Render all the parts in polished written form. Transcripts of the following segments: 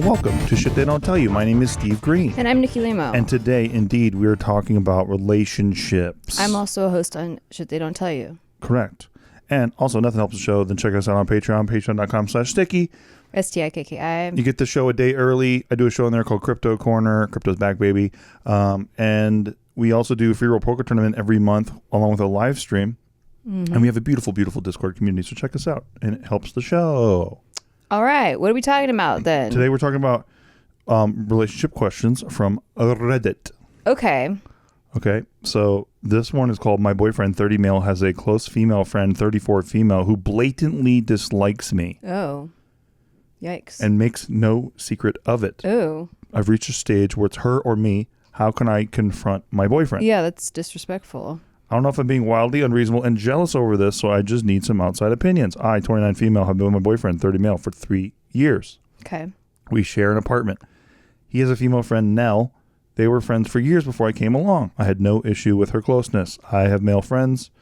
and welcome to Shit They Don't Tell You. My name is Steve Green. And I'm Nikki Limo. And today, indeed, we are talking about relationships. I'm also a host on Shit They Don't Tell You. Correct. And also, nothing helps the show, then check us out on Patreon, patreon.com/sticky. STIKKI. You get the show a day early. I do a show in there called Crypto Corner. Crypto's back, baby. And we also do a free roll poker tournament every month, along with a live stream. Mm-hmm. And we have a beautiful, beautiful Discord community, so check us out. And it helps the show. All right. What are we talking about then? Today we're talking about relationship questions from Reddit. Okay. Okay. So this one is called My Boyfriend 30 Male has a close female friend 34 female who blatantly dislikes me. Oh. Yikes. And makes no secret of it. Oh. I've reached a stage where it's her or me. How can I confront my boyfriend? Yeah, that's disrespectful. I don't know if I'm being wildly unreasonable and jealous over this, so I just need some outside opinions. I, 29 female, have been with my boyfriend, 30 male, for 3 years. Okay. We share an apartment. He has a female friend, Nell. They were friends for years before I came along. I had no issue with her closeness. I have male friends.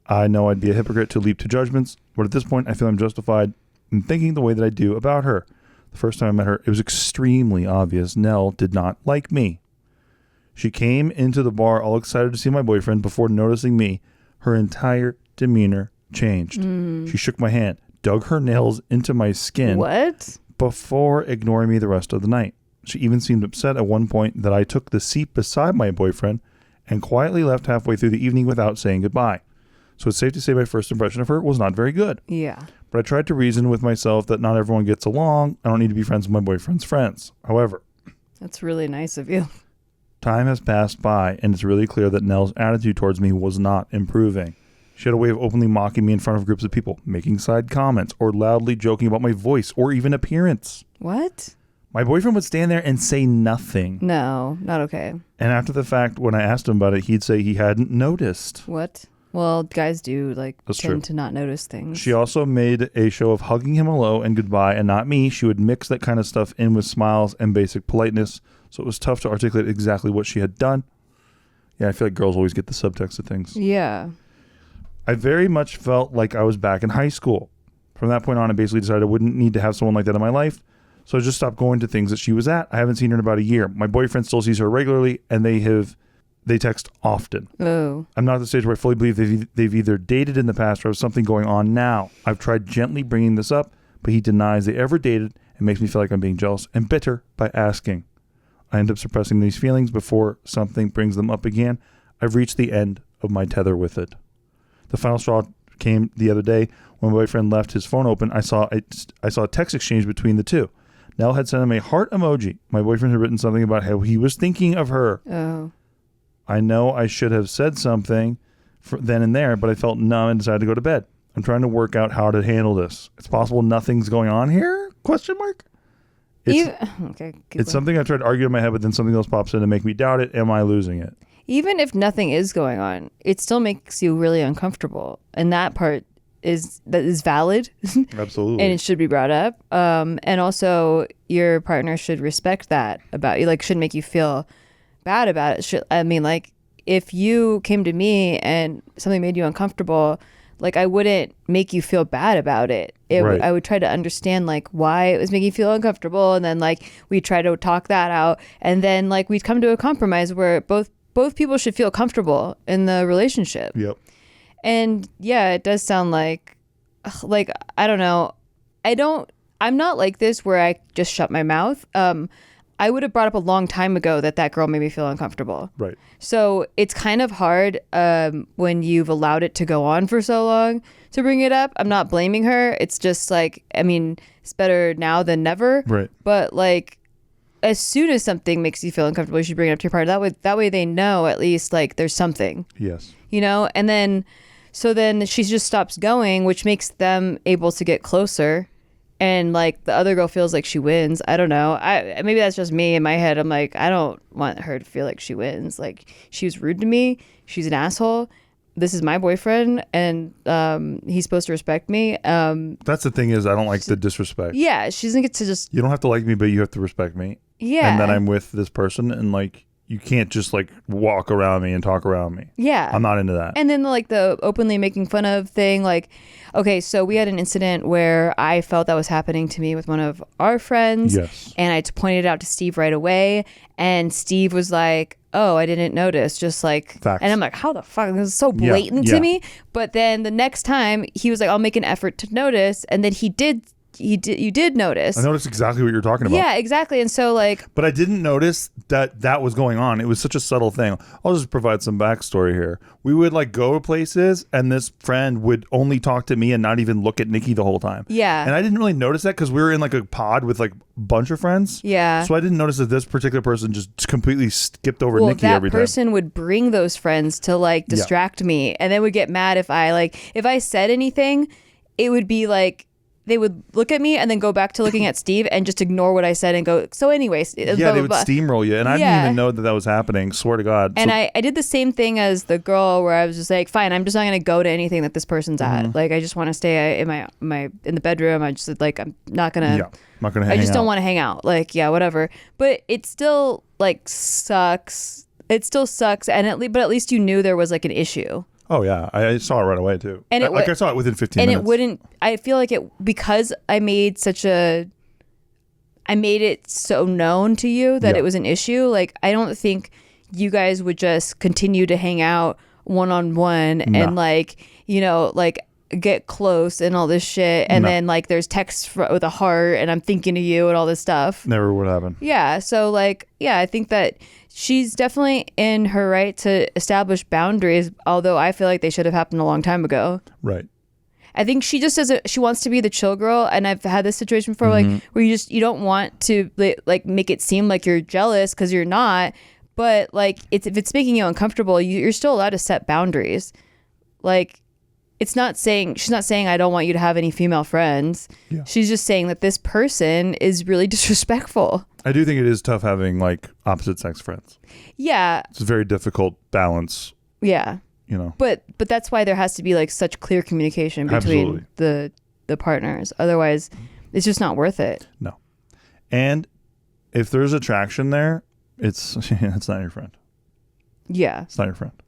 I know I'd be a hypocrite to leap to judgments, but at this point, I feel I'm justified in thinking the way that I do about her. The first time I met her, it was extremely obvious Nell did not like me. She came into the bar all excited to see my boyfriend. Before noticing me, her entire demeanor changed. She shook my hand, dug her nails into my skin. What? Before ignoring me the rest of the night. She even seemed upset at one point that I took the seat beside my boyfriend and quietly left halfway through the evening without saying goodbye. So it's safe to say my first impression of her was not very good. Yeah. But I tried to reason with myself that not everyone gets along. I don't need to be friends with my boyfriend's friends. However, that's really nice of you. Time has passed by, and it's really clear that Nell's attitude towards me was not improving. She had a way of openly mocking me in front of groups of people, making side comments, or loudly joking about my voice or even appearance. What? My boyfriend would stand there and say nothing. No, not okay. And after the fact, when I asked him about it, he'd say he hadn't noticed. What? Well, guys do That's tend true. to not notice things. She also made a show of hugging him hello and goodbye, and not me. She would mix that kind of stuff in with smiles and basic politeness, so it was tough to articulate exactly what she had done. Yeah, I feel like girls always get the subtext of things. Yeah. I very much felt like I was back in high school. From that point on, I basically decided I wouldn't need to have someone like that in my life, so I just stopped going to things that she was at. I haven't seen her in about a year. My boyfriend still sees her regularly, and they text often. Oh. I'm not at the stage where I fully believe they've either dated in the past or have something going on now. I've tried gently bringing this up, but he denies they ever dated and makes me feel like I'm being jealous and bitter by asking. I end up suppressing these feelings before something brings them up again. I've reached the end of my tether with it. The final straw came the other day when my boyfriend left his phone open. I saw a text exchange between the two. Nell had sent him a heart emoji. My boyfriend had written something about how he was thinking of her. Oh. I know I should have said something then and there, but I felt numb and decided to go to bed. I'm trying to work out how to handle this. It's possible nothing's going on here? Question mark? It's something I tried to argue in my head, but then something else pops in to make me doubt it. Am I losing it? Even if nothing is going on, it still makes you really uncomfortable. And that part is valid. Absolutely. And it should be brought up. And also your partner should respect that about you. Like, shouldn't make you feel bad about it. If you came to me and something made you uncomfortable, like, I wouldn't make you feel bad about it. Right. I would try to understand why it was making you feel uncomfortable, and then we try to talk that out, and then we'd come to a compromise where both people should feel comfortable in the relationship. Yep. And yeah, it does sound like I don't know. I'm not like this where I just shut my mouth. I would have brought up a long time ago that girl made me feel uncomfortable. Right. So it's kind of hard when you've allowed it to go on for so long to bring it up. I'm not blaming her. It's just it's better now than never. Right. But as soon as something makes you feel uncomfortable, you should bring it up to your partner. That way they know at least there's something. Yes. And then she just stops going, which makes them able to get closer. And the other girl feels like she wins. I don't know. Maybe that's just me in my head. I'm like, I don't want her to feel like she wins. She was rude to me. She's an asshole. This is my boyfriend, and he's supposed to respect me. That's the thing is, I don't like the disrespect. Yeah, she doesn't get to just. You don't have to like me, but you have to respect me. Yeah. And then I'm with this person, and you can't just like walk around me and talk around me. Yeah. I'm not into that. And then like the openly making fun of thing, like, okay, so we had an incident where I felt that was happening to me with one of our friends. Yes. And I pointed it out to Steve right away. And Steve was like, oh, I didn't notice. Just like, Facts. And I'm like, how the fuck? This is so blatant to me. But then the next time he was like, I'll make an effort to notice. And then you did notice. I noticed exactly what you're talking about. Yeah, exactly. And so like, but I didn't notice that was going on. It was such a subtle thing. I'll just provide some backstory here. We would like go places and this friend would only talk to me and not even look at Nikki the whole time. Yeah. And I didn't really notice that because we were in like a pod with like a bunch of friends. Yeah. So I didn't notice that this particular person just completely skipped over Nikki every time. That person would bring those friends to like distract me, and they would get mad if I said anything. It would be like, they would look at me and then go back to looking at Steve and just ignore what I said and go, so anyways. Yeah, they would steamroll you. And I didn't even know that was happening. Swear to God. And I did the same thing as the girl where I was just like, fine, I'm just not going to go to anything that this person's at. Like, I just want to stay in in the bedroom. I just like, I'm not going to. Yeah, not going to hang out. I just don't want to hang out. Like, yeah, whatever. But it still like sucks. It still sucks. But at least you knew there was like an issue. Oh yeah, I saw it right away too. And I saw it within 15 minutes. And it wouldn't. I feel like because I made it so known to you that it was an issue. Like, I don't think you guys would just continue to hang out one-on-one and like, you know, like get close and all this shit. And then like there's texts with a heart and I'm thinking of you and all this stuff. Never would happen. Yeah. So like, yeah, I think that she's definitely in her right to establish boundaries, although I feel like they should have happened a long time ago. Right. I think she just she wants to be the chill girl, and I've had this situation before, like where you don't want to like make it seem like you're jealous because you're not, but like if it's making you uncomfortable, you're still allowed to set boundaries. Like, she's not saying I don't want you to have any female friends. Yeah. She's just saying that this person is really disrespectful. I do think it is tough having like opposite sex friends. Yeah. It's a very difficult balance. Yeah. You know. But that's why there has to be like such clear communication between the partners. Otherwise, it's just not worth it. No. And if there's attraction there, it's not your friend. Yeah. It's not your friend.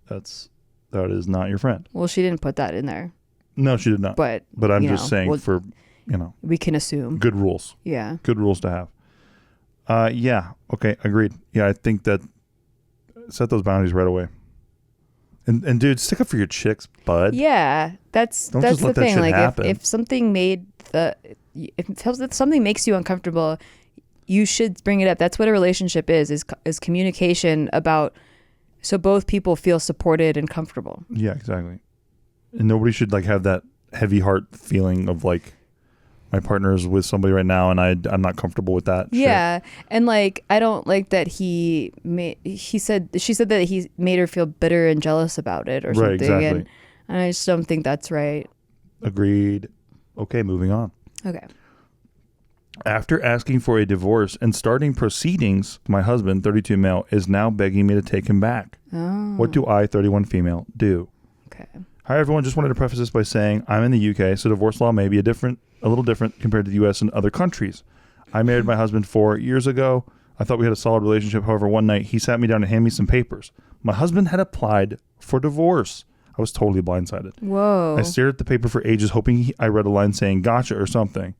That is not your friend. Well, she didn't put that in there. No, she did not. But I'm just saying for, you know. We can assume. Good rules. Yeah. Good rules to have. Yeah. Okay. Agreed. Yeah. I think that set those boundaries right away. And dude, stick up for your chicks, bud. Yeah. That's the thing. Like if something if something makes you uncomfortable, you should bring it up. That's what a relationship is communication about, so both people feel supported and comfortable. Yeah, exactly. And nobody should like have that heavy heart feeling of like, my partner is with somebody right now and I'm not comfortable with that. Yeah. Shit. And like, I don't like that she said that he made her feel bitter and jealous about it or something. Exactly. And I just don't think that's right. Agreed. Okay, moving on. Okay. After asking for a divorce and starting proceedings, my husband, 32 male, is now begging me to take him back. Oh. What do I, 31 female, do? Okay. Hi everyone, just wanted to preface this by saying I'm in the UK, so divorce law may be a little different compared to the US and other countries. I married my husband 4 years ago. I thought we had a solid relationship. However, one night he sat me down and handed me some papers. My husband had applied for divorce. I was totally blindsided. Whoa. I stared at the paper for ages, hoping I read a line saying gotcha or something.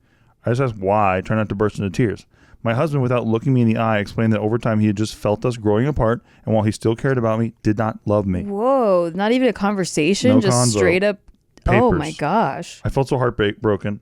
I just asked why, trying not to burst into tears. My husband, without looking me in the eye, explained that over time he had just felt us growing apart, and while he still cared about me, did not love me. Whoa, not even a conversation, no just convo. Straight up. Papers. Oh my gosh. I felt so heartbroken.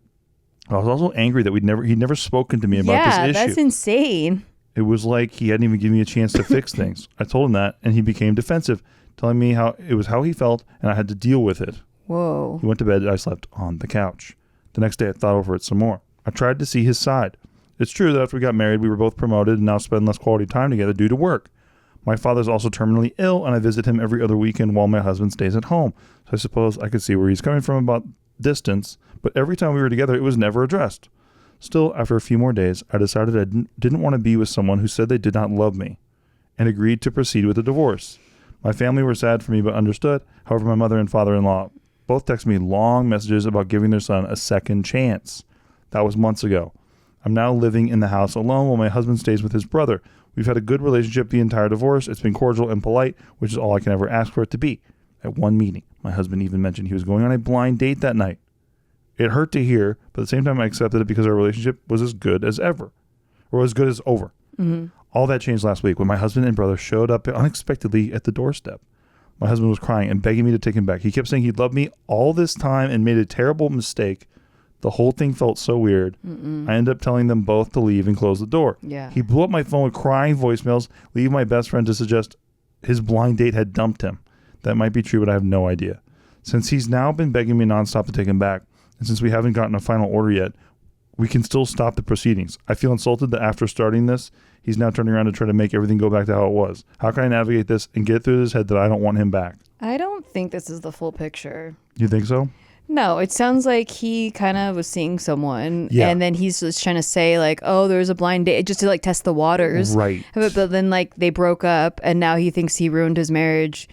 I was also angry that he'd never spoken to me about this issue. Yeah, that's insane. It was like he hadn't even given me a chance to fix things. I told him that, and he became defensive, telling me how he felt, and I had to deal with it. Whoa. He went to bed, and I slept on the couch. The next day, I thought over it some more. I tried to see his side. It's true that after we got married, we were both promoted and now spend less quality time together due to work. My father's also terminally ill, and I visit him every other weekend while my husband stays at home. So I suppose I could see where he's coming from about distance, but every time we were together, it was never addressed. Still, after a few more days, I decided I didn't want to be with someone who said they did not love me, and agreed to proceed with the divorce. My family were sad for me but understood. However, my mother and father-in-law both texted me long messages about giving their son a second chance. That was months ago. I'm now living in the house alone while my husband stays with his brother. We've had a good relationship the entire divorce. It's been cordial and polite, which is all I can ever ask for it to be. At one meeting, my husband even mentioned he was going on a blind date that night. It hurt to hear, but at the same time I accepted it because our relationship was as good as ever, or as good as over. Mm-hmm. All that changed last week when my husband and brother showed up unexpectedly at the doorstep. My husband was crying and begging me to take him back. He kept saying he'd loved me all this time and made a terrible mistake. The whole thing felt so weird. I ended up telling them both to leave and close the door. Yeah. He blew up my phone with crying voicemails, leaving my best friend to suggest his blind date had dumped him. That might be true, but I have no idea. Since he's now been begging me nonstop to take him back, and since we haven't gotten a final order yet, we can still stop the proceedings. I feel insulted that after starting this, he's now turning around to try to make everything go back to how it was. How can I navigate this and get it through his head that I don't want him back? I don't think this is the full picture. You think so? No, it sounds like he kind of was seeing someone, Yeah. and then he's just trying to say like, "Oh, there's a blind date," just to like test the waters. Right. But then like they broke up, and now he thinks he ruined his marriage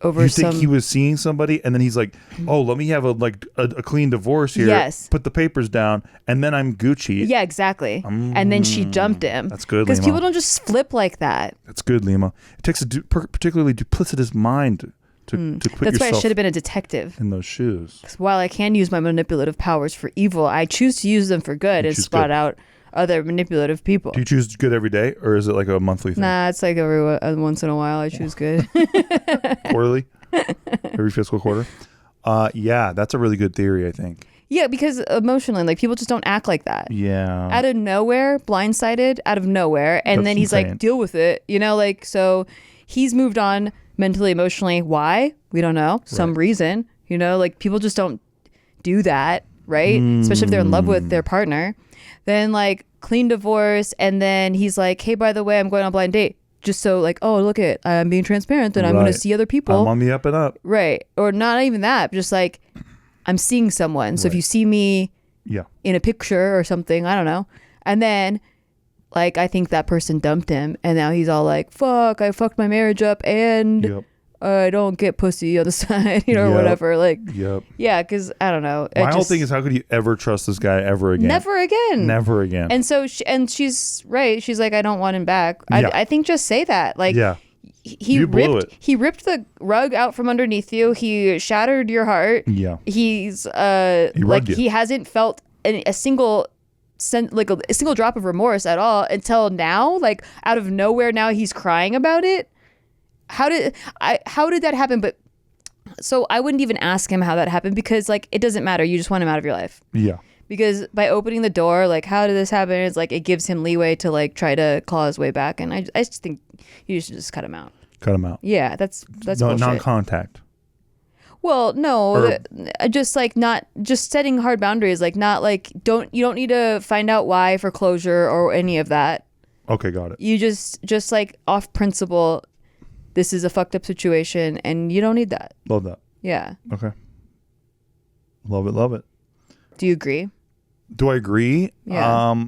over You some. think he was seeing somebody, and then he's like, "Oh, let me have a clean divorce here. Yes. Put the papers down, and then I'm Gucci." Yeah, exactly. And then she dumped him. That's good, Because Limo. people don't just flip like that. That's good, Lima. It takes a particularly duplicitous mind to put That's why I yourself should have been a detective. in those shoes. While I can use my manipulative powers for evil, I choose to use them for good and choose spot good. out other manipulative people. Do you choose good every day, or is it like a monthly thing? Nah, it's like every once in a while I choose good. Quarterly? Every fiscal quarter? Yeah, that's a really good theory, I think. Yeah, because emotionally, like people just don't act like that. Yeah. Out of nowhere, blindsided, out of nowhere, and That's then he's insane. like, deal with it, like so he's moved on mentally, emotionally. Why? We don't know. Some reason, like people just don't do that, right? Especially if they're in love with their partner. Then like clean divorce, and then he's like, hey, by the way, I'm going on a blind date. Just so like, oh, look it, I'm being transparent and I'm going to Right. see other people. I'm on the up and up. Right. Or not even that, just like I'm seeing someone. So if you see me Yeah. in a picture or something, I don't know. And then like I think that person dumped him, and now he's all like, fuck, I fucked my marriage up, and Yep. I don't get pussy on the side, or Yep. whatever. Like, Yep. yeah, because I don't know. My whole thing is, how could you ever trust this guy ever again? never again. Never again. And so she's right. She's like, I don't want him back. Yeah. I think just say that. Like, yeah. he You blew ripped it. he ripped the rug out from underneath you. He shattered your heart. Yeah. He's He like rugged you. he hasn't felt a single a single drop of remorse at all until now. Like out of nowhere, now he's crying about it. How did that happen? But so I wouldn't even ask him how that happened, because like it doesn't matter. You just want him out of your life. Yeah. Because by opening the door, like, how did this happen? It's like it gives him leeway to like try to claw his way back, and I just think you should just cut him out. Cut him out. Yeah, that's No, bullshit. non-contact. Well, no, Or- just like not just setting hard boundaries, like not like you don't need to find out why for closure or any of that. Okay, got it. You just like off principle, this is a fucked up situation, and you don't need that. Love that. Yeah. Okay. Love it. Love it. Do you agree? Do I agree? Yeah.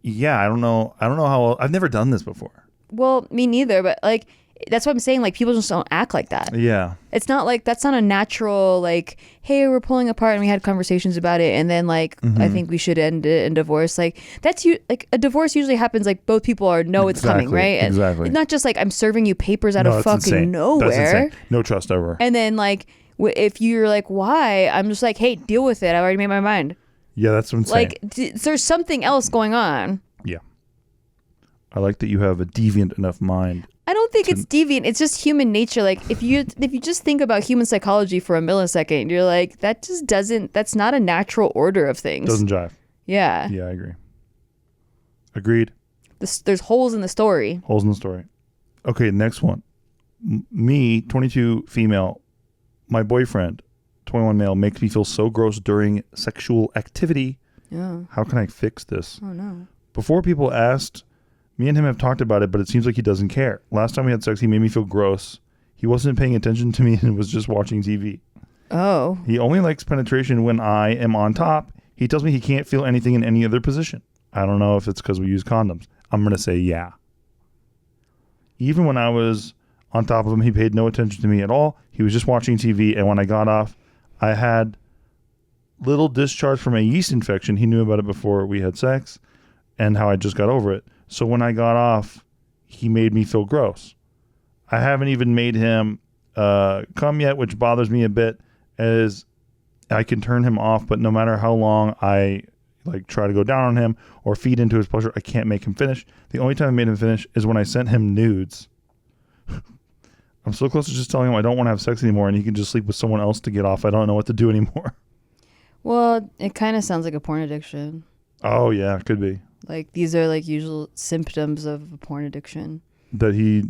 Yeah, I don't know how I've never done this before. Well, me neither, but like that's what I'm saying. Like people just don't act like that. Yeah. It's not like that's not a natural like, hey, we're pulling apart and we had conversations about it, and then like I think we should end it in divorce. Like that's like a divorce usually happens like both people know it's coming, Exactly, right? And exactly. it's not just like I'm serving you papers out of that's fucking insane. nowhere. That's insane. No trust ever. And then like if you're like, why? I'm just like, hey, deal with it. I already made my mind. Yeah, that's insane. Like there's something else going on. Yeah. I like that you have a deviant enough mind. I don't think it's deviant. It's just human nature. Like if you just think about human psychology for a millisecond, you're like, that's not a natural order of things. Doesn't jive. Yeah. Yeah, I agree. Agreed. There's holes in the story. Holes in the story. Okay, next one. Me, 22 female, my boyfriend, 21 male, makes me feel so gross during sexual activity. Yeah. How can I fix this? Oh no. Before people asked, me and him have talked about it, but it seems like he doesn't care. Last time we had sex, he made me feel gross. He wasn't paying attention to me and was just watching TV. Oh. He only likes penetration when I am on top. He tells me he can't feel anything in any other position. I don't know if it's because we use condoms. I'm going to say yeah. Even when I was on top of him, he paid no attention to me at all. He was just watching TV, and when I got off, I had little discharge from a yeast infection. He knew about it before we had sex and how I just got over it. So when I got off, he made me feel gross. I haven't even made him come yet, which bothers me a bit, as I can turn him off, but no matter how long I try to go down on him or feed into his pleasure, I can't make him finish. The only time I made him finish is when I sent him nudes. I'm so close to just telling him I don't want to have sex anymore and he can just sleep with someone else to get off. I don't know what to do anymore. Well, it kind of sounds like a porn addiction. Oh, yeah, it could be. Like, these are like usual symptoms of a porn addiction. That he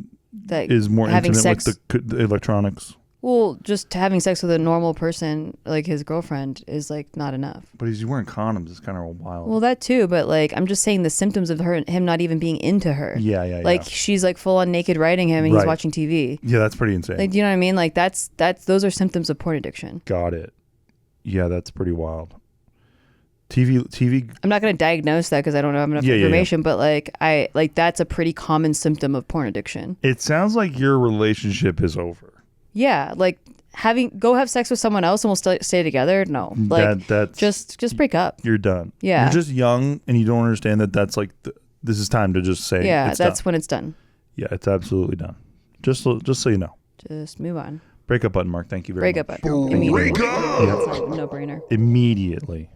is more having intimate sex, with the electronics. Well, just having sex with a normal person, like his girlfriend, is like not enough. But he's wearing condoms. It's kind of wild. Well, that too, but like I'm just saying the symptoms of him not even being into her. Yeah. Like she's like full on naked riding him and he's watching TV. Yeah, that's pretty insane. Like, do you know what I mean? Like those are symptoms of porn addiction. Got it. Yeah, that's pretty wild. TV. I'm not going to diagnose that because I don't know enough information, but like that's a pretty common symptom of porn addiction. It sounds like your relationship is over. Yeah, like go have sex with someone else and we'll stay together. No, like that's just break up. You're done. Yeah, you're just young and you don't understand that that's like this is time to just say that's when it's done. Yeah, it's absolutely done. Just so you know. Just move on. Breakup button, Mark. Thank you very much. Breakup button. Immediately. That's a no-brainer. Immediately.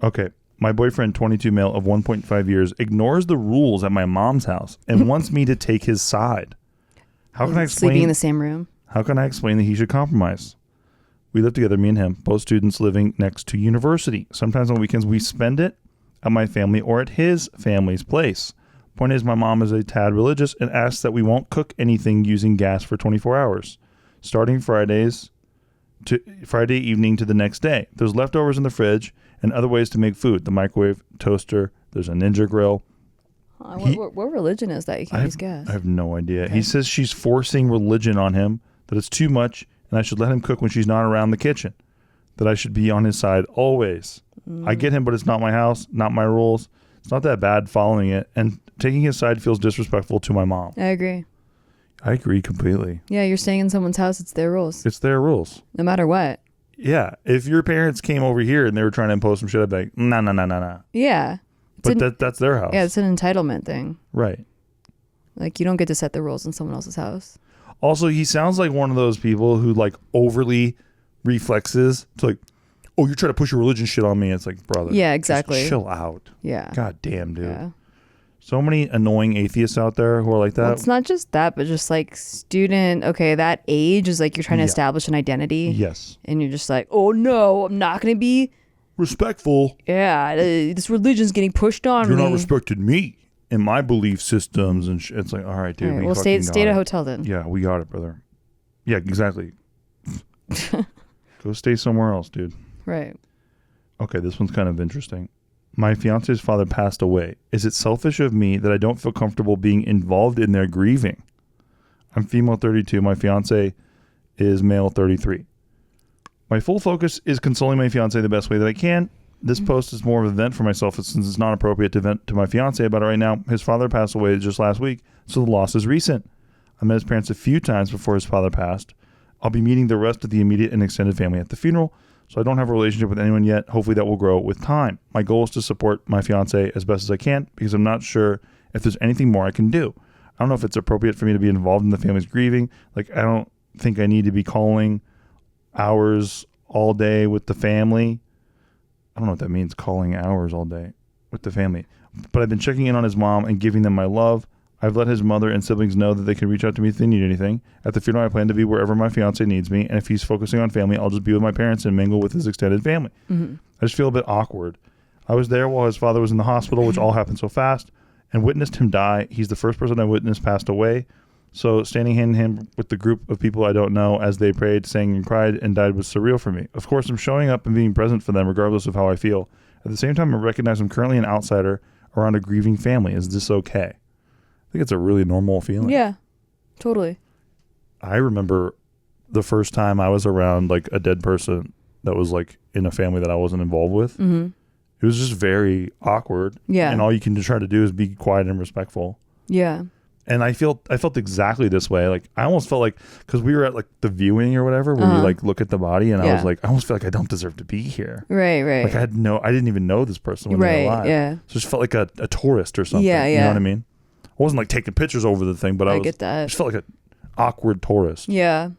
Okay. My boyfriend, 22 male of 1.5 years, ignores the rules at my mom's house and wants me to take his side. How can I explain? Sleeping in the same room. How can I explain that he should compromise? We live together, me and him, both students living next to university. Sometimes on weekends we spend it at my family or at his family's place. Point is, my mom is a tad religious and asks that we won't cook anything using gas for 24 hours, starting Friday evening to the next day. There's leftovers in the fridge and other ways to make food. The microwave, toaster, there's a Ninja grill. What religion is that? You can't use gas. I have no idea. Okay. He says she's forcing religion on him, that it's too much, and I should let him cook when she's not around the kitchen, that I should be on his side always. I get him, but it's not my house, not my rules. It's not that bad following it, and taking his side feels disrespectful to my mom. I agree. I agree completely. Yeah, you're staying in someone's house. It's their rules. It's their rules. No matter what. Yeah. If your parents came over here and they were trying to impose some shit, I'd be like, nah. Yeah. But that's their house. Yeah, it's an entitlement thing. Right. Like, you don't get to set the rules in someone else's house. Also, he sounds like one of those people who like overly reflexes to like, oh, you're trying to push your religion shit on me. It's like, brother. Yeah, exactly. Just chill out. Yeah. God damn, dude. Yeah. So many annoying atheists out there who are like that. Well, it's not just that, but just like that age is like you're trying to establish an identity. Yes. And you're just like, oh no, I'm not going to be respectful. Yeah. This religion's getting pushed on me. You're not respecting me and my belief systems. And it's like, all right, dude. All right, well, stay at a hotel then. Yeah, we got it, brother. Yeah, exactly. Go stay somewhere else, dude. Right. Okay, this one's kind of interesting. My fiance's father passed away. Is it selfish of me that I don't feel comfortable being involved in their grieving? I'm female 32. My fiance is male 33. My full focus is consoling my fiance the best way that I can. This post is more of a vent for myself since it's not appropriate to vent to my fiance about it right now. His father passed away just last week, so the loss is recent. I met his parents a few times before his father passed. I'll be meeting the rest of the immediate and extended family at the funeral. So I don't have a relationship with anyone yet. Hopefully that will grow with time. My goal is to support my fiance as best as I can because I'm not sure if there's anything more I can do. I don't know if it's appropriate for me to be involved in the family's grieving. Like, I don't think I need to be calling hours all day with the family. I don't know what that means, calling hours all day with the family. But I've been checking in on his mom and giving them my love. I've let his mother and siblings know that they can reach out to me if they need anything. At the funeral, I plan to be wherever my fiance needs me. And if he's focusing on family, I'll just be with my parents and mingle with his extended family. Mm-hmm. I just feel a bit awkward. I was there while his father was in the hospital, which all happened so fast, and witnessed him die. He's the first person I witnessed passed away. So standing hand in hand with the group of people I don't know as they prayed, sang, and cried and died was surreal for me. Of course, I'm showing up and being present for them regardless of how I feel. At the same time, I recognize I'm currently an outsider around a grieving family. Is this okay? I think it's a really normal feeling. Yeah, totally. I remember the first time I was around like a dead person that was like in a family that I wasn't involved with. Mm-hmm. It was just very awkward. Yeah. And all you can try to do is be quiet and respectful. Yeah. And I felt exactly this way. Like I almost felt like, because we were at like the viewing or whatever, where you like look at the body, and I was like, I almost feel like I don't deserve to be here. Right. Like I didn't even know this person when they were alive. Yeah. So it just felt like a tourist or something. Yeah. You know what I mean? wasn't like taking pictures over the thing, but I get that. I just felt like an awkward tourist. Yeah.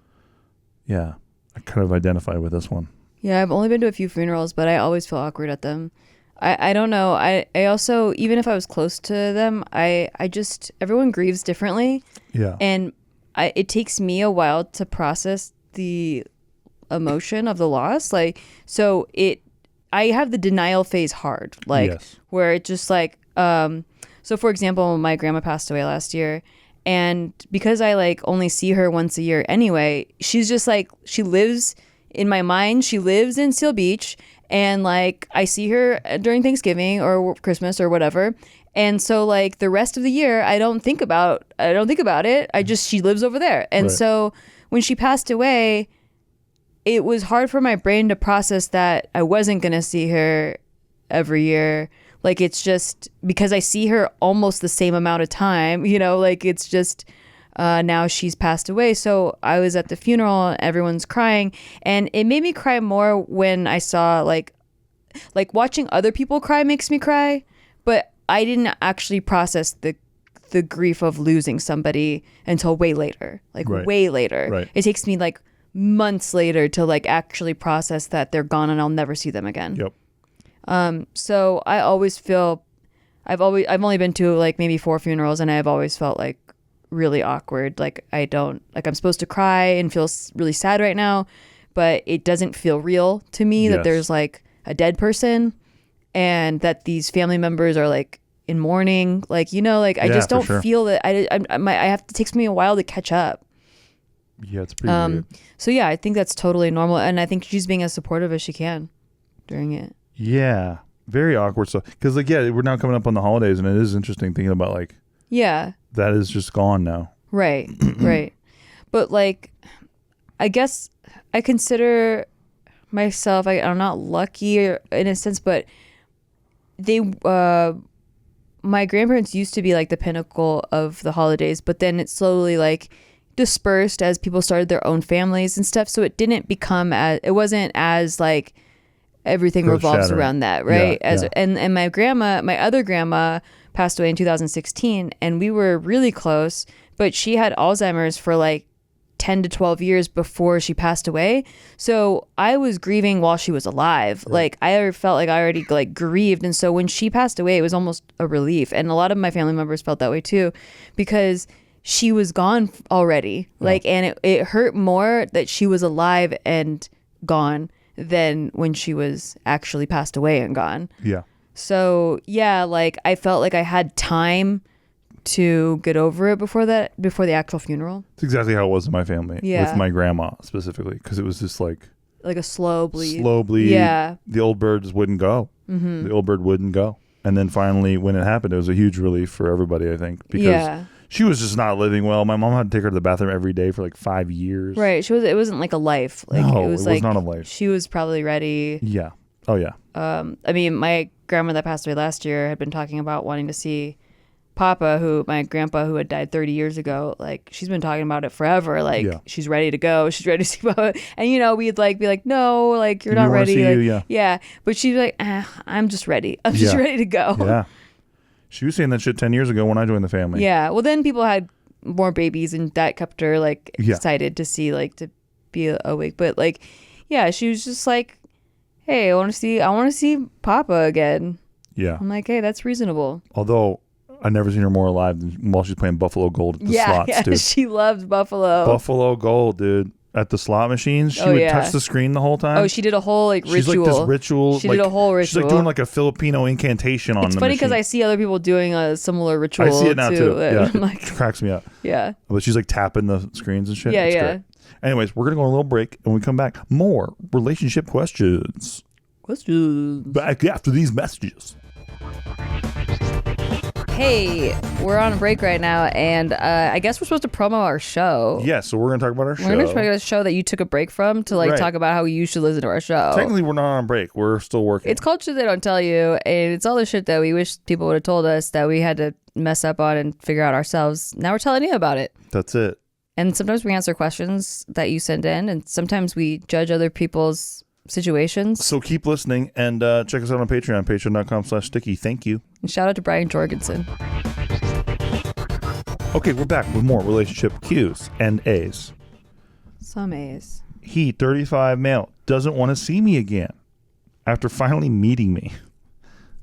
Yeah. I kind of identify with this one. Yeah, I've only been to a few funerals, but I always feel awkward at them. I don't know. I also, even if I was close to them, I just, everyone grieves differently. Yeah. And it takes me a while to process the emotion of the loss. Like, so I have the denial phase hard. Like, yes. where it just like, so for example, my grandma passed away last year. And because I like only see her once a year anyway, she's just like, she lives in my mind. She lives in Seal Beach. And like I see her during Thanksgiving or Christmas or whatever. And so like the rest of the year, I don't think about it. She lives over there. And so when she passed away, it was hard for my brain to process that I wasn't going to see her every year. Like, it's just because I see her almost the same amount of time, like it's just now she's passed away. So I was at the funeral and everyone's crying, and it made me cry more when I saw like watching other people cry makes me cry, but I didn't actually process the grief of losing somebody until way later, way later. Right. It takes me like months later to like actually process that they're gone and I'll never see them again. Yep. So I always feel I've only been to like maybe 4 funerals, and I've always felt like really awkward. Like I'm supposed to cry and feel really sad right now, but it doesn't feel real to me that there's like a dead person and that these family members are like in mourning. Like, I just don't feel that it takes me a while to catch up. Yeah, it's pretty weird. So yeah, I think that's totally normal. And I think she's being as supportive as she can during it. Yeah. Very awkward stuff. Because like, we're now coming up on the holidays, and it is interesting thinking about like, that is just gone now. Right. Right. But like, I guess I consider myself, I'm not lucky in a sense, but my grandparents used to be like the pinnacle of the holidays, but then it slowly like dispersed as people started their own families and stuff. So it wasn't as like everything revolves around that, right? And my other grandma passed away in 2016, and we were really close, but she had Alzheimer's for like 10 to 12 years before she passed away. So I was grieving while she was alive. Right. Like I felt like I already like grieved. And so when she passed away, it was almost a relief. And a lot of my family members felt that way too, because she was gone already. Like, and it hurt more that she was alive and gone than when she was actually passed away and gone. Yeah. So yeah, like I felt like I had time to get over it before the actual funeral. It's exactly how it was in my family. Yeah. With my grandma specifically, because it was just like a slow bleed. Yeah. The old birds wouldn't go. Mm-hmm. The old bird wouldn't go. And then finally, when it happened, it was a huge relief for everybody, I think, because she was just not living well. My mom had to take her to the bathroom every day for like 5 years. Right. It wasn't like a life. Like no, it was like not a life. She was probably ready. Yeah. Oh yeah. I mean, my grandma that passed away last year had been talking about wanting to see Papa, my grandpa who had died 30 years ago. Like she's been talking about it forever. Like she's ready to go. She's ready to see Papa. And we'd like be like, no, like you're not ready. Like, yeah. But she's like, I'm just ready. I'm just ready to go. Yeah. She was saying that shit 10 years ago when I joined the family. Yeah. Well, then people had more babies, and that kept her like excited to see, like, to be awake. But like, yeah, she was just like, hey, I want to see Papa again. Yeah. I'm like, hey, that's reasonable. Although I've never seen her more alive than while she's playing Buffalo Gold at the slots, dude. She loved Buffalo. Buffalo Gold, dude. At the slot machines, she would touch the screen the whole time. Oh, she did a whole ritual. She's like this ritual. She did a whole ritual. She's like doing like a Filipino incantation on the machine. It's funny because I see other people doing a similar ritual. I see it now too. Yeah, like, it cracks me up. Yeah. But she's like tapping the screens and shit. Yeah, it's great. Anyways, we're gonna go on a little break, and when we come back, more relationship questions. Back after these messages. Hey, we're on a break right now, and I guess we're supposed to promo our show. Yeah, so we're going to talk about our show. We're going to talk about a show that you took a break from to talk about how you should listen to our show. Technically, we're not on break. We're still working. It's called Shit They Don't Tell You, and it's all the shit that we wish people would have told us that we had to mess up on and figure out ourselves. Now we're telling you about it. That's it. And sometimes we answer questions that you send in, and sometimes we judge other people's situations. So keep listening, and check us out on Patreon, patreon.com/sticky. Thank you. And shout out to Brian Jorgensen. Okay, we're back with more relationship Q's and A's. Some A's. He, 35 male, doesn't want to see me again after finally meeting me.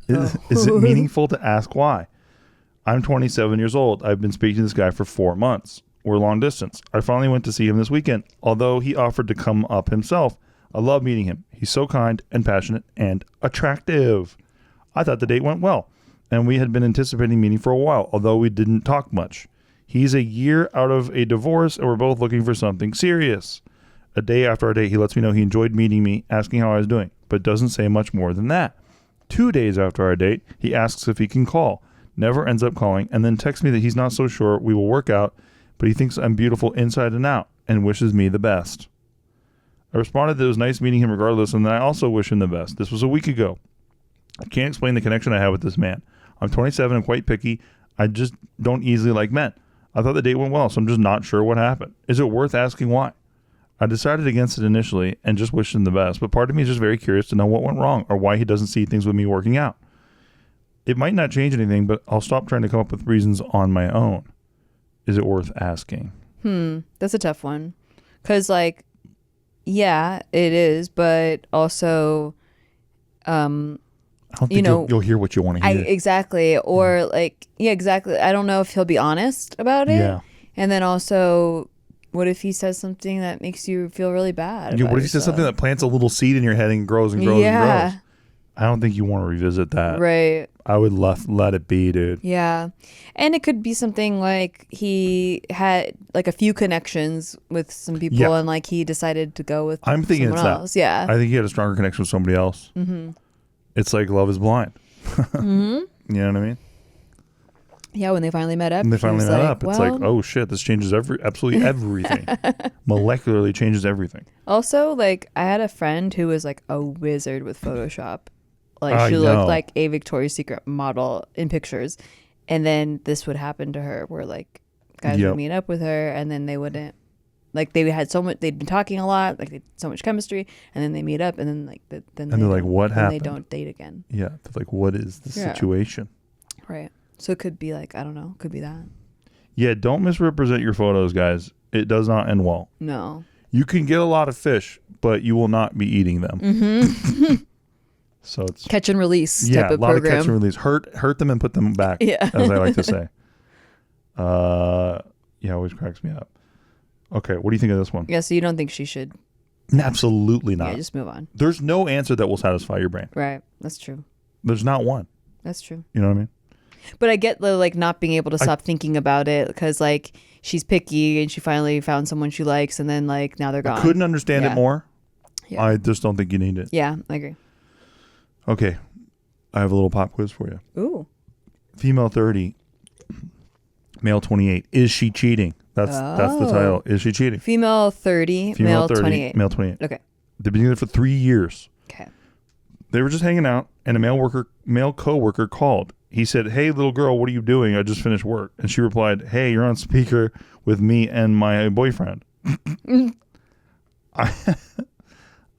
Is it meaningful to ask why? I'm 27 years old. I've been speaking to this guy for 4 months. We're long distance. I finally went to see him this weekend, although he offered to come up himself. I love meeting him. He's so kind and passionate and attractive. I thought the date went well, and we had been anticipating meeting for a while, although we didn't talk much. He's a year out of a divorce, and we're both looking for something serious. A day after our date, he lets me know he enjoyed meeting me, asking how I was doing, but doesn't say much more than that. 2 days after our date, he asks if he can call, never ends up calling, and then texts me that he's not so sure we will work out, but he thinks I'm beautiful inside and out and wishes me the best. I responded that it was nice meeting him regardless, and that I also wish him the best. This was a week ago. I can't explain the connection I have with this man. I'm 27 and quite picky. I just don't easily like men. I thought the date went well, so I'm just not sure what happened. Is it worth asking why? I decided against it initially and just wished him the best, but part of me is just very curious to know what went wrong or why he doesn't see things with me working out. It might not change anything, but I'll stop trying to come up with reasons on my own. Is it worth asking? That's a tough one. Because, like, yeah, it is, but also, I don't think you'll hear what you want to hear. Exactly. Or, like, yeah, exactly. I don't know if he'll be honest about it. Yeah. And then also, what if he says something that makes you feel really bad? What if he says something that plants a little seed in your head and grows and grows and grows? I don't think you want to revisit that. Right. I would let it be, dude. Yeah. And it could be something like he had like a few connections with some people and like he decided to go with I'm thinking someone it's else. that. Yeah. I think he had a stronger connection with somebody else. Mm-hmm. It's like Love is Blind. Mm-hmm. You know what I mean? Yeah, when they finally met up. It's like, oh shit, this changes absolutely everything. Molecularly changes everything. Also, like, I had a friend who was like a wizard with Photoshop. Like, she looked like a Victoria's Secret model in pictures. And then this would happen to her where like guys would meet up with her and then they wouldn't, like, they had so much, they'd been talking a lot, like they had so much chemistry, and then they meet up and then like they're like, what happened? They don't date again. Yeah, they're like, what is the situation? Right. So it could be like, I don't know, could be that. Yeah, don't misrepresent your photos, guys. It does not end well. No. You can get a lot of fish, but you will not be eating them. Mm-hmm. So it's catch and release type a of lot program. of catch and release. Hurt them and put them back, as I like to say. Yeah, always cracks me up. Okay, what do you think of this one? Yeah, so you don't think she should? Absolutely not. Yeah, just move on. There's no answer that will satisfy your brain. Right, that's true. There's not one. That's true. You know what I mean? But I get the like not being able to stop thinking about it because like she's picky and she finally found someone she likes and then like now they're gone. I couldn't understand it more. Yeah. I just don't think you need it. Yeah, I agree. Okay, I have a little pop quiz for you. Ooh. Female 30, male 28. Is she cheating? That's the title. Is she cheating? Female 30, male 28. Male 28. Okay. They've been together for 3 years. Okay. They were just hanging out, and a male coworker called. He said, "Hey, little girl, what are you doing? I just finished work." And she replied, "Hey, you're on speaker with me and my boyfriend."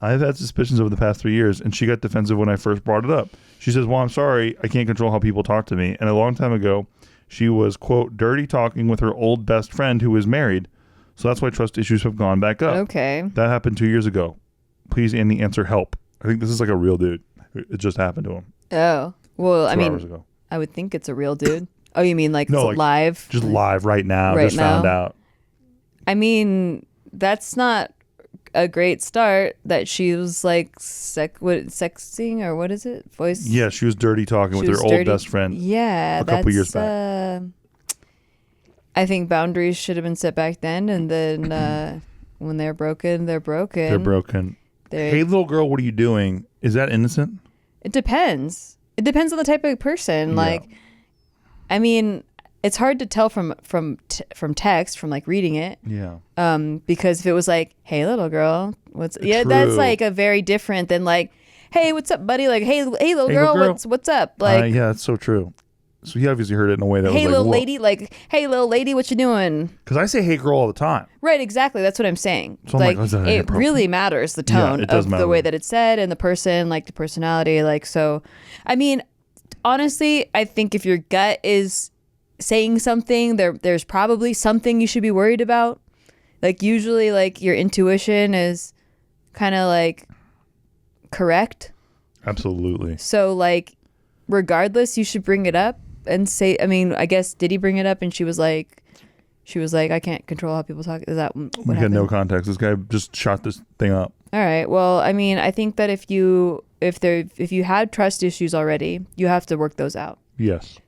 I've had suspicions over the past 3 years, and she got defensive when I first brought it up. She says, "Well, I'm sorry. I can't control how people talk to me. And a long time ago, she was, quote, dirty talking with her old best friend who is married. So that's why trust issues have gone back up." Okay. That happened 2 years ago. Please, Andy, answer help. I think this is like a real dude. It just happened to him. Oh. Well, 2 hours ago. I would think it's a real dude. Oh, you mean like no, it's like live? Just live right now. Right just now? Found out. I mean, that's not a great start that she was like sexting or what is it? Voice? Yeah, she was dirty talking with her old best friend. Yeah. A couple years back. I think boundaries should have been set back then. And then when they're broken, they're broken. They're broken. Hey, little girl, what are you doing? Is that innocent? It depends. It depends on the type of person. Like, I mean, it's hard to tell from text, from like reading it. Yeah. Because if it was like, "Hey, little girl, what's?" Yeah, that's like a very different than like, "Hey, what's up, buddy?" Like, "Hey, little girl, what's up?" Like, yeah, that's so true. So he obviously heard it in a way that "Hey, was like, little lady," like, "Hey, little lady, what you doing?" Because I say "Hey, girl" all the time. Right, exactly. That's what I'm saying. So like, it really matters the tone of the way that it's said and the person, like the personality. Like, so, I mean, honestly, I think if your gut is saying something, there's probably something you should be worried about. Like usually like your intuition is kind of like correct. Absolutely. So like regardless, you should bring it up and say, I mean, I guess, did he bring it up and she was like, I can't control how people talk. Is that what We happened? had no context. This guy just shot this thing up. All right. Well, I mean, I think that if you had trust issues already, you have to work those out. Yes.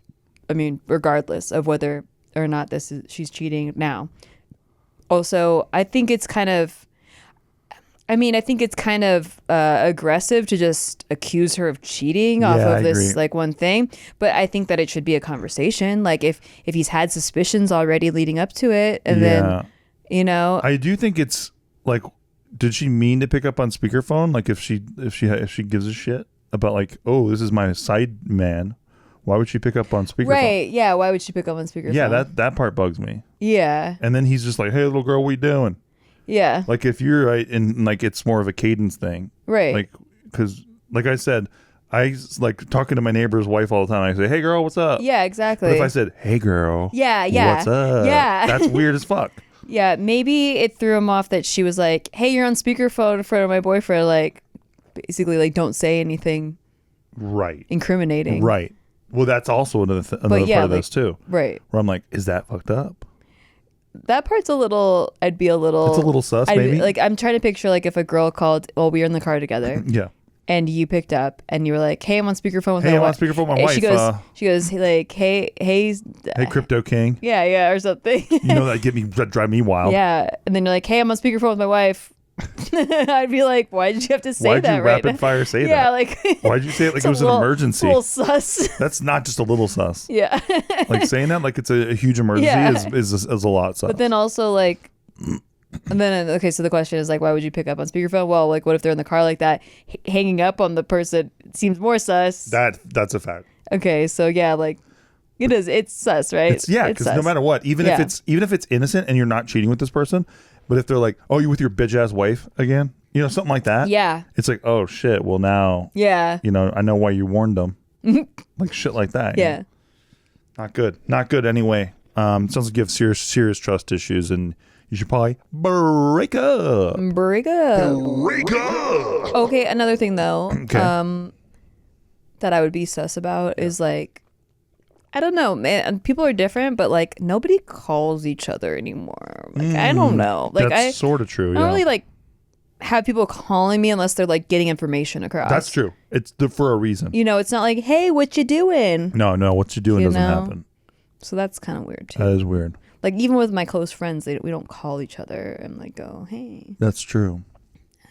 I mean, regardless of whether or not she's cheating now. Also, I think it's kind of aggressive to just accuse her of cheating off of this agree. like one thing. But I think that it should be a conversation. Like if he's had suspicions already leading up to it, and then, you know, I do think it's like, did she mean to pick up on speakerphone? Like if she gives a shit about like, oh, this is my side man, why would she pick up on speakerphone? Right? Yeah. Why would she pick up on speakerphone? Yeah, that part bugs me. Yeah. And then he's just like, hey, little girl, what you doing? Yeah. Like if you're right, and like it's more of a cadence thing, Right. like because like I said, I like talking to my neighbor's wife all the time. I say, hey girl, what's up? Yeah, exactly. But if I said, hey girl, yeah, what's up? Yeah. That's weird as fuck. Yeah, maybe it theyrew him off that she was like, hey, you're on speakerphone in front of my boyfriend, like basically like don't say anything Right. incriminating. Right. Well, that's also another part of this too. Right. Where I'm like, is that fucked up? That part's a little, I'd be a little. It's a little sus, I'd be- maybe? like I'm trying to picture like if a girl called, well, we were in the car together. Yeah. And you picked up and you were like, hey, I'm on speakerphone with Hey, my I'm on wife. speakerphone with my And wife. She goes like, hey, Hey, Crypto King. yeah, or something. You know that drive me wild. Yeah. And then you're like, hey, I'm on speakerphone with my wife. I'd be like, why did you have to say Why'd that you right rapid now? fire say Yeah, that? like Why'd you say it like it's it was a an little- emergency? A little sus. That's not just a little sus. Yeah. Like saying that like it's a huge emergency Yeah. is a lot sus. But then also like, and then okay, so the question is like, why would you pick up on speakerphone? Well, like, what if they're in the car like that, hanging up on the person seems more sus. that's a fact. Okay, so yeah, like it's sus, right? It's because no sus. matter what, even if it's innocent and you're not cheating with this person, but if they're like, oh, you with your bitch ass wife again, you know, something like that. Yeah. It's like, oh shit. Well now, Yeah. you know, I know why you warned them. Like shit like that. you Yeah. know? Not good. Not good anyway. Sounds like you have serious trust issues, and you should probably break up. Break up. Break up. Okay, another thing though, Okay. that I would be sus about is like, I don't know, man. People are different, but like nobody calls each other anymore. Like I don't know. Like That's sort of true. I don't really like have people calling me unless they're like getting information across. That's true. It's for a reason. You know, it's not like, hey, what you doing? No, what you doing You doesn't know? happen. So that's kind of weird too. That is weird. Like even with my close friends, we don't call each other and like go, hey. That's true.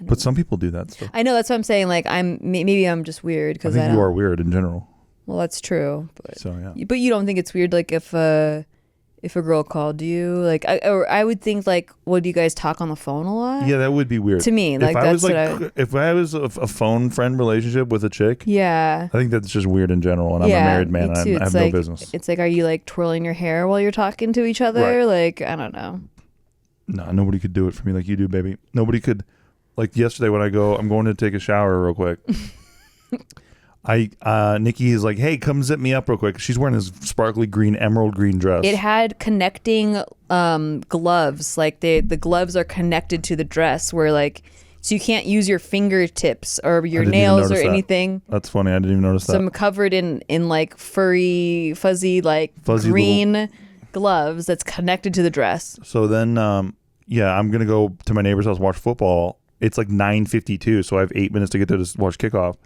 But some people do that stuff. I know, that's what I'm saying. Like maybe I'm just weird I because think you are weird in general. Well, that's true. But So yeah. But you don't think it's weird, like if a girl called you, like I would think like, well, do you guys talk on the phone a lot? Yeah, that would be weird To me, like, if I was that's like what if I was a phone friend relationship with a chick, Yeah. I think that's just weird in general. And I'm a married man. me And too. I have It's no like, business. It's like, are you like twirling your hair while you're talking to each other? Right. Like, I don't know. No, nobody could do it for me like you do, baby. Nobody could. Like yesterday when I'm going to take a shower real quick. Nikki is like, hey, come zip me up real quick. She's wearing this sparkly green, emerald green dress. It had connecting gloves. Like the gloves are connected to the dress where like, so you can't use your fingertips or your didn't even nails or notice that. anything. That's funny. I didn't even notice So that. I'm covered in like furry, fuzzy, like Fuzzy green gloves that's connected to the dress. So then, I'm gonna go to my neighbor's house watch football. It's like 9:52, so I have 8 minutes to get there to watch kickoff.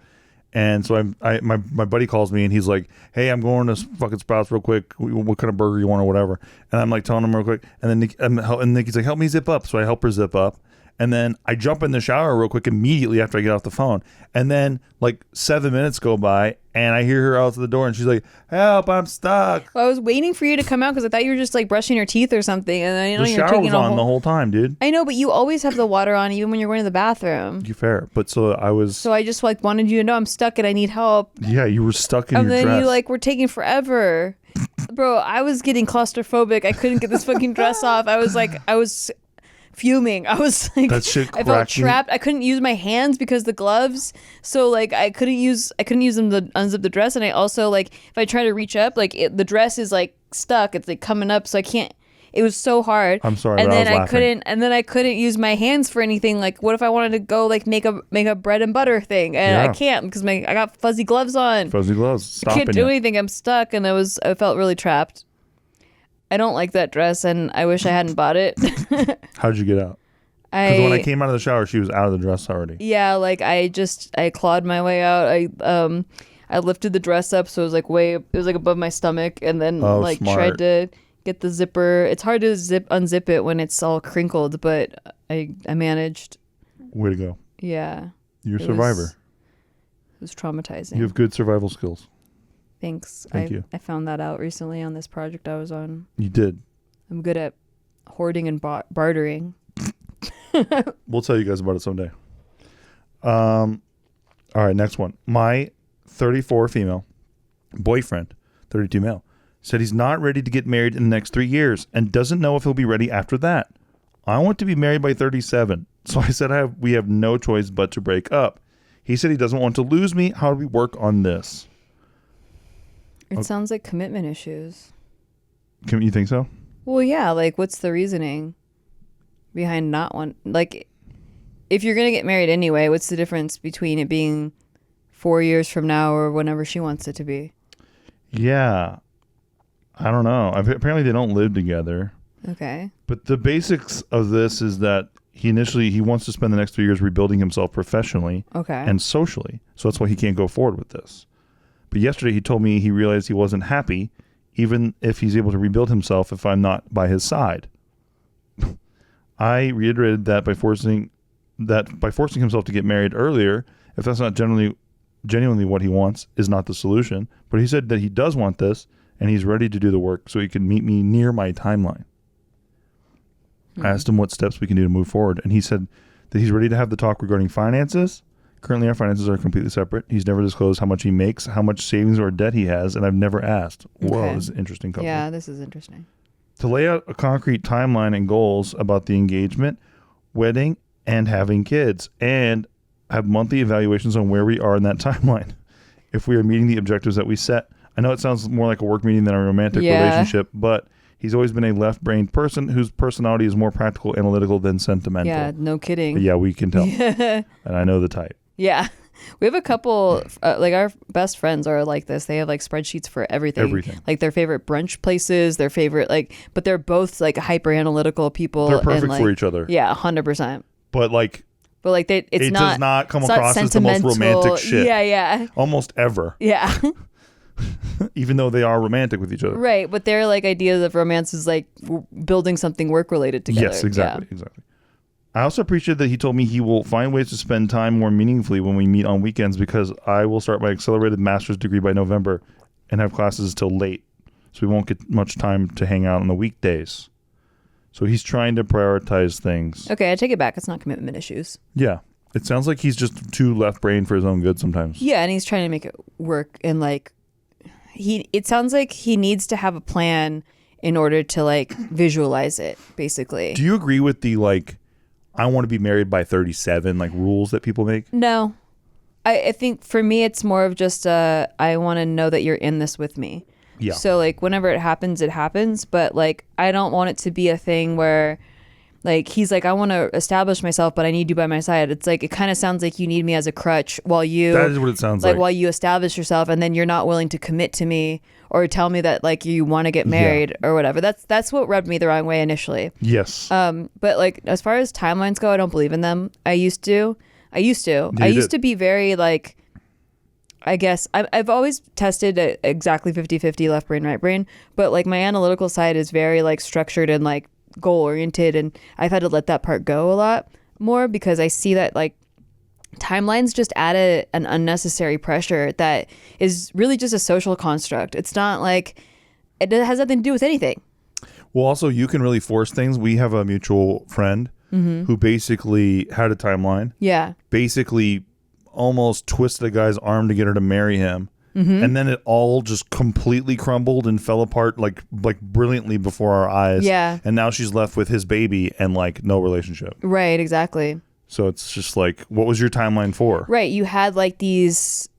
And so my buddy calls me and he's like, hey, I'm going to fucking Sprouts real quick. What kind of burger you want or whatever? And I'm like telling him real quick. And then Nikki's like, help me zip up. So I help her zip up. And then I jump in the shower real quick immediately after I get off the phone. And then like 7 minutes go by and I hear her out the door and she's like, help, I'm stuck. Well, I was waiting for you to come out because I thought you were just like brushing your teeth or something. And then The you're shower taking was a on whole... the whole time, dude. I know, but you always have the water on even when you're going to the bathroom. You fair. But so I was... So I just like wanted you to know I'm stuck and I need help. Yeah, you were stuck in And your then dress. you like were taking forever. Bro, I was getting claustrophobic. I couldn't get this fucking dress off. I was fuming. I was like, That shit I felt cracked me. trapped. I couldn't use my hands because the gloves. So like I couldn't use them to unzip the dress. And I also like if I try to reach up, like the dress is like stuck. It's like coming up, so I can't. It was so hard. I'm sorry, and but then I was laughing. I couldn't use my hands for anything. Like, what if I wanted to go like make a bread and butter thing, and I can't because I got fuzzy gloves on. Fuzzy gloves. I can't Stopping do you. anything. I'm stuck, and I felt really trapped. I don't like that dress, and I wish I hadn't bought it. How'd you get out? Because when I came out of the shower, she was out of the dress already. Yeah, like I clawed my way out. I lifted the dress up, so it was like above my stomach, and then Smart. tried to get the zipper. It's hard to unzip it when it's all crinkled, but I managed. Way to go. Yeah. You're a survivor. It was traumatizing. You have good survival skills. Thanks. Thank you. I found that out recently on this project I was on. You did. I'm good at hoarding and bartering. We'll tell you guys about it someday. All right, next one. My 34 female boyfriend, 32 male, said he's not ready to get married in the next 3 years and doesn't know if he'll be ready after that. I want to be married by 37. So I said we have no choice but to break up. He said he doesn't want to lose me. How do we work on this? It sounds like commitment issues. You think so? Well, yeah. Like, what's the reasoning behind not want? Like, if you're gonna get married anyway, what's the difference between it being 4 years from now or whenever she wants it to be? Yeah, I don't know. Apparently, they don't live together. Okay. But the basics of this is that he wants to spend the next 3 years rebuilding himself professionally Okay. and socially. So that's why he can't go forward with this. But yesterday he told me he realized he wasn't happy, even if he's able to rebuild himself if I'm not by his side. I reiterated that by forcing himself to get married earlier, if that's not genuinely what he wants, is not the solution. But he said that he does want this and he's ready to do the work so he can meet me near my timeline. I asked him what steps we can do to move forward, and he said that he's ready to have the talk regarding finances. Currently, our finances are completely separate. He's never disclosed how much he makes, how much savings or debt he has, and I've never asked. Whoa, Okay. this is an interesting couple. Yeah, this is interesting. To lay out a concrete timeline and goals about the engagement, wedding, and having kids, and have monthly evaluations on where we are in that timeline. If we are meeting the objectives that we set. I know it sounds more like a work meeting than a romantic relationship, but he's always been a left-brained person whose personality is more practical, analytical than sentimental. Yeah, no kidding. But yeah, we can tell. And I know the type. Yeah. We have a couple, like our best friends are like this. They have like spreadsheets for everything. Everything. Like their favorite brunch places, their favorite, but they're both like hyper analytical people. They're perfect and, for each other. Yeah, 100%. But like, it does not come it's not across as the most sentimental. romantic shit. Yeah, yeah. Almost ever. Yeah. Even though they are romantic with each other. Right. But their like ideas of romance is like building something work related together. Yes, exactly. Exactly. I also appreciate that he told me he will find ways to spend time more meaningfully when we meet on weekends because I will start my accelerated master's degree by November and have classes till late. So we won't get much time to hang out on the weekdays. So he's trying to prioritize things. Okay, I take it back. It's not commitment issues. Yeah. It sounds like he's just too left-brained for his own good sometimes. Yeah, and he's trying to make it work and like it sounds like he needs to have a plan in order to like visualize it, basically. Do you agree with the like I want to be married by 37 like rules that people make? No. I think for me it's more of just I want to know that you're in this with me. Yeah. So like whenever it happens, but like I don't want it to be a thing where like he's like I want to establish myself but I need you by my side. It's like it kind of sounds like you need me as a crutch while you That is what it sounds like. while you establish yourself and then you're not willing to commit to me or tell me that like you want to get married or whatever. That's what rubbed me the wrong way initially. Yes. But like as far as timelines go, I don't believe in them. I used to be very like I guess I've always tested exactly 50-50 left brain, right brain. But like my analytical side is very like structured and like goal oriented. And I've had to let that part go a lot more because I see that like timelines just add an unnecessary pressure that is really just a social construct. It's not like it has nothing to do with anything. Well, also you can really force things. We have a mutual friend who basically had a timeline. Yeah. Basically almost twisted a guy's arm to get her to marry him and then it all just completely crumbled and fell apart like brilliantly before our eyes. Yeah. And now she's left with his baby and like no relationship. Right, exactly. So it's just like, what was your timeline for? Right, you had like these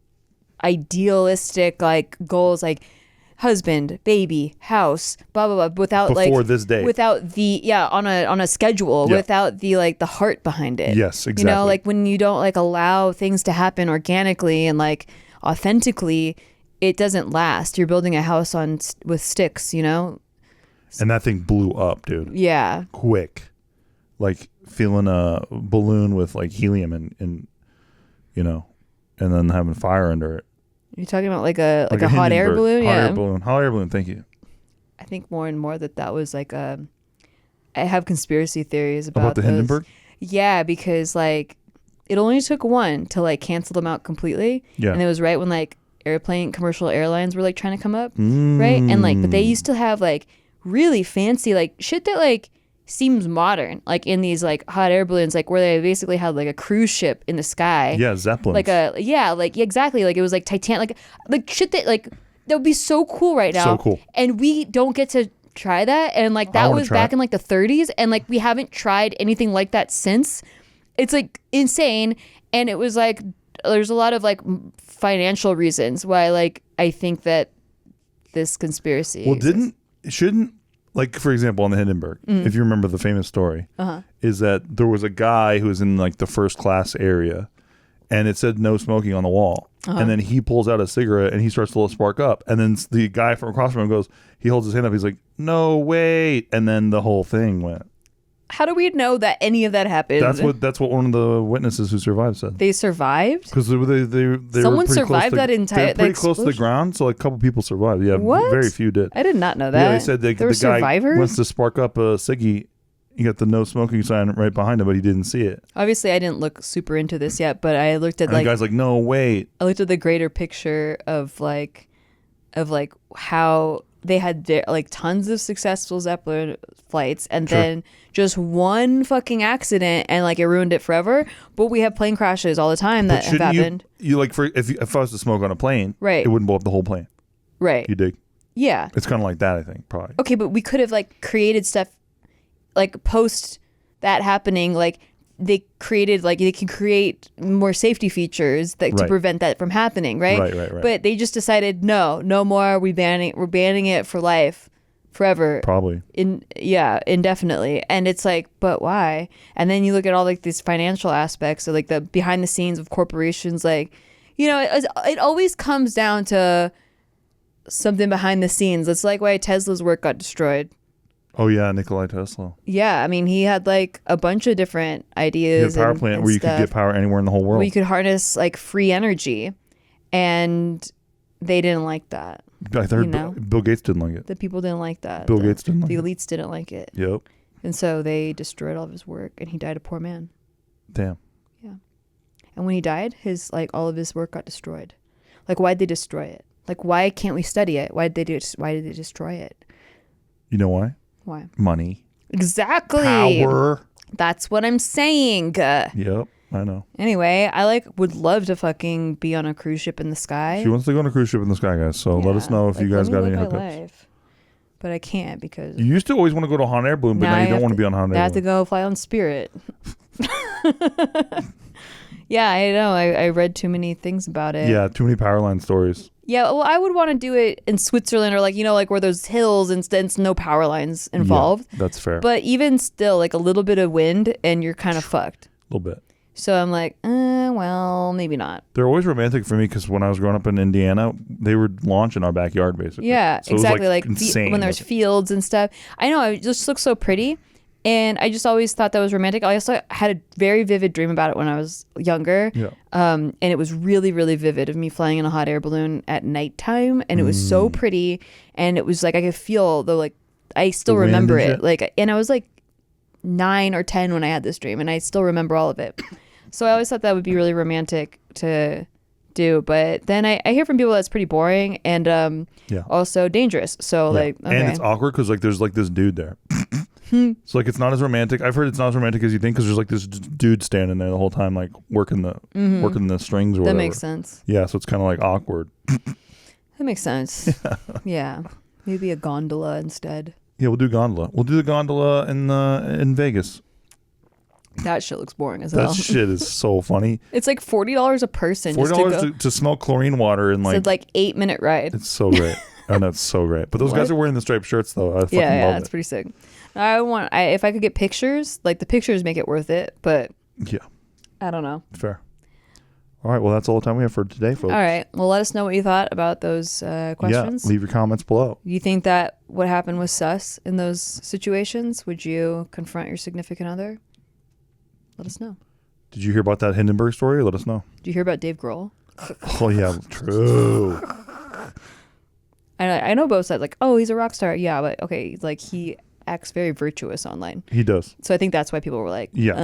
idealistic like goals, like husband, baby, house, blah blah blah, without Before like this day. without the on a schedule, Yeah. without the like the heart behind it. Yes, exactly. You know, like when you don't like allow things to happen organically and like authentically, it doesn't last. You're building a house with sticks, you know. And that thing blew up, dude. Yeah. Quick. Like feeling a balloon with like helium and you know, and then having fire under it. You're talking about like a hot air balloon? Hot air balloon. Hot air balloon, thank you. I think more and more that was like I have conspiracy theories about the those. Hindenburg? Yeah, because like it only took one to like cancel them out completely. Yeah. And it was right when like commercial airlines were like trying to come up. Right. And like, but they used to have like really fancy like shit that like seems modern, like in these like hot air balloons, like where they basically had like a cruise ship in the sky. Yeah, Zeppelins. Exactly. Like it was like Titanic, like shit that like that would be so cool right now. So cool. And we don't get to try that. And like that was back in like the 30s, and like we haven't tried anything like that since. It's like insane. And it was like there's a lot of like financial reasons why like I think that this conspiracy shouldn't like, for example, on the Hindenburg, if you remember the famous story, is that there was a guy who was in like the first class area, and it said no smoking on the wall. And then he pulls out a cigarette and he starts to spark up. And then the guy from across from him goes, he holds his hand up. He's like, no, wait. And then the whole thing went. How do we know that any of that happened? That's what one of the witnesses who survived said. They survived? Because they Someone were survived that entire. They were pretty close to the ground, so like a couple people survived. Yeah, what? Very few did. I did not know that. Yeah, they said the guy survivors? wants to spark up a ciggy. You got the no smoking sign right behind him, but he didn't see it. Obviously, I didn't look super into this yet, but I looked at and the guy's like, no, wait. I looked at the greater picture of how they had like tons of successful Zeppelin flights, and then just one fucking accident, and like it ruined it forever. But we have plane crashes all the time that have happened. You like if I was to smoke on a plane, right? It wouldn't blow up the whole plane, right? You dig? Yeah. It's kind of like that, I think, probably. Okay, but we could have like created stuff like post that happening, like they can create more safety features that to prevent that from happening, right? Right. But they just decided no more. We're banning it for life, forever. Probably. Indefinitely. And it's like, but why? And then you look at all like these financial aspects, so like the behind the scenes of corporations, like, you know, it always comes down to something behind the scenes. That's like why Tesla's work got destroyed. Oh yeah, Nikola Tesla. Yeah, I mean, he had like a bunch of different ideas. He had a power plant where you could get power anywhere in the whole world. Where you could harness like free energy, and they didn't like that. I heard Bill Gates didn't like it. The people didn't like that. Gates didn't like it. The elites didn't like it. Yep. And so they destroyed all of his work, and he died a poor man. Damn. Yeah. And when he died, all of his work got destroyed. Like, why'd they destroy it? Like, why can't we study it? Why did they destroy it? You know why? Why? Money. Exactly. Power. That's what I'm saying. Yep, I know. Anyway, I would love to fucking be on a cruise ship in the sky. She wants to go on a cruise ship in the sky, guys. So let us know if you guys got any hookups. But I can't because you used to always want to go to a hot air balloon, but now you don't want to be on hot air balloon. I have to go fly on Spirit. Yeah, I know. I read too many things about it. Yeah, too many power line stories. Yeah, well, I would want to do it in Switzerland or like, you know, like where there's hills and no power lines involved. Yeah, that's fair. But even still, like a little bit of wind and you're kind of fucked. A little bit. So I'm like, well, maybe not. They're always romantic for me because when I was growing up in Indiana, they would launch in our backyard, basically. Yeah, so exactly. It was insane when there's fields and stuff. I know, it just looks so pretty. And I just always thought that was romantic. I also had a very vivid dream about it when I was younger. Yeah. And it was really, really vivid of me flying in a hot air balloon at nighttime. And it was so pretty. And it was like, I could feel I still remember it. Like, and I was like 9 or 10 when I had this dream, and I still remember all of it. So I always thought that would be really romantic to do. But then I hear from people that's pretty boring and also dangerous. So okay. And it's awkward because like there's like this dude there. So like it's not as romantic. I've heard it's not as romantic as you think because there's like this dude standing there the whole time like working the strings or whatever. That makes sense. Yeah, so it's kind of like awkward. That makes sense. Yeah. Maybe a gondola instead. Yeah, we'll do gondola. We'll do the gondola in Vegas. That shit looks boring as hell. That shit is so funny. It's like $40 a person. $40 to smell chlorine water and It's like 8-minute ride. It's so great. Oh, no, it's so great. But those guys are wearing the striped shirts though. I fucking love it. It's pretty sick. If I could get pictures, like the pictures make it worth it, but yeah, I don't know. Fair. All right, well, that's all the time we have for today, folks. All right, well, let us know what you thought about those questions. Yeah, leave your comments below. You think that what happened was sus in those situations? Would you confront your significant other? Let us know. Did you hear about that Hindenburg story? Let us know. Did you hear about Dave Grohl? Oh, yeah, true. I know both sides, like, oh, he's a rock star. Yeah, but okay, like he acts very virtuous online. He does. So I think that's why people were like, yeah,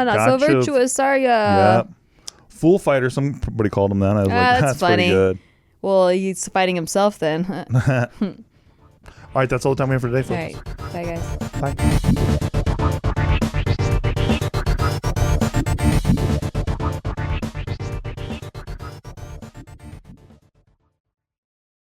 not so virtuous, sorry. Yeah. Fool fighter, somebody called him that. I was like, that's funny. Pretty good. Well, he's fighting himself then. All right, that's all the time we have for today, folks. All right, bye guys. Bye.